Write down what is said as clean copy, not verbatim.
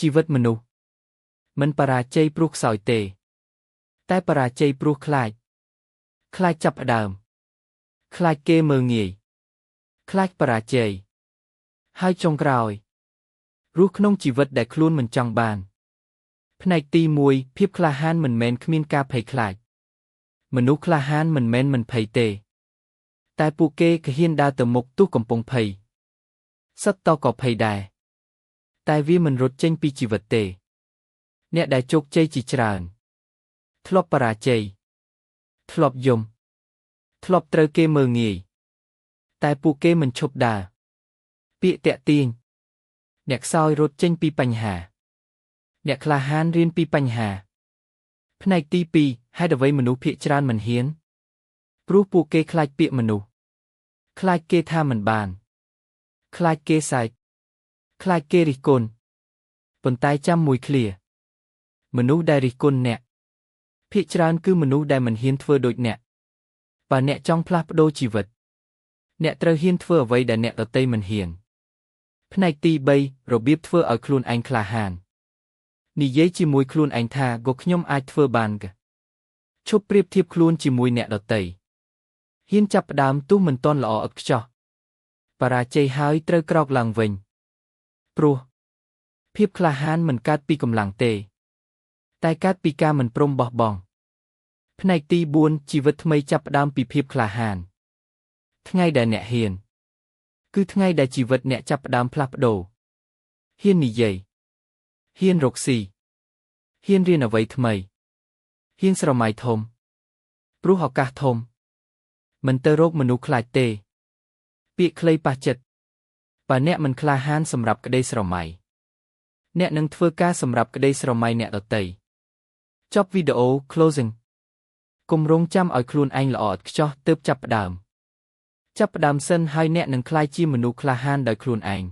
ជីវិតមនុស្សមិនបរាជ័យព្រោះខ្សោយទេតែបរាជ័យព្រោះខ្លាចចាប់ផ្ដើមខ្លាចគេមើលងាយខ្លាចបរាជ័យហើយចុងក្រោយរស់ក្នុងជីវិតដែលខ្លួនមិនចង់បានផ្នែកទី1ភាពក្លាហានមិនមែនគ្មានការភ័យខ្លាចមនុស្សក្លាហានមិនមែនមិនភ័យទេតែពួកគេក៏ហ៊ានដើរទៅមុខទោះកំពុងភ័យសត្វតក៏ភ័យដែរតែវាមិនរត់ចេញពីជីវិតទេអ្នកដែលជោគជ័យជាច្រើនធ្លាប់បរាជ័យធ្លាប់យំធ្លាប់ត្រូវគេមើលងាយតែពួកគេមិនឈប់ដើរពាក្យតាក់ទាញអ្នកខ្សោយរត់ចេញពីបញ្ហាអ្នកក្លាហានរៀនពីបញ្ហាផ្នែកទី2ហេតុអ្វីមនុស្សភាគច្រើនមិនហ៊ានព្រោះពួកគេខ្លាចពាក្យមនុស្សខ្លាចគេថាមិនបានខ្លាចគេសើចខ្លាចគេរិះគន់ប៉ុន្តែចាំមួយឃ្លាមនុស្សដែលរិះគន់អ្នកភាគច្រើនគឺមនុស្សដែលមិនហ៊ានធ្វើដូចអ្នកបើអ្នកចង់ផ្លាស់ប្ដូរជីវិតអ្នកត្រូវហ៊ានធ្វើអ្វីដែលអ្នកដទៃមិនហ៊ានផ្នែកទី3របៀបធ្វើឲ្យខ្លួនឯងក្លាហាននិយាយជាមួយខ្លួនឯងថាខ្ញុំអាចធ្វើបានកឈប់ប្រៀបធៀបខ្លួនជាមួយអ្នកដទៃហ៊ានចាប់ផ្ដើមទោះមិនទាន់ល្អឥតខ្ចោះបរាជ័យហើយត្រូវក្រោកឡើងវិញព្រោះភាពក្លាហានមិនកើតពីកម្លាំងទេតែកើតពីការមិនព្រមបោះបង់ផ្នែកទី4ជីវិតថ្មីចាប់ផ្ដើមពីភាពក្លាហានថ្ងៃដែលអ្នកហ៊ានគឺថ្ងៃដែលជីវិតអ្នកចាប់ផ្ដើមផ្លាស់ប្ដូរហ៊ាននិយាយហ៊ានរកស៊ីហ៊ានរៀនអ្វីថ្មីហ៊ានស្រមៃធំព្រោះឱកាសធំមិនទៅរកមនុស្សខ្លាចទេពាក្យខ្លីប៉ះចិត្តបើអ្នកមិនក្លាហានសម្រាប់ក្តីស្រមៃអ្នកនឹងធ្វើការសម្រាប់ក្តីស្រមៃអ្នកដទៃចប់វីដេអូ closing កុំរងចាំឲ្យខ្លួនឯងល្អឥតខ្ចោះទើបចាប់ផ្ដើមសិនហើយអ្នកនឹងក្លាយជាមនុស្សក្លាហានដោយខ្លួនឯង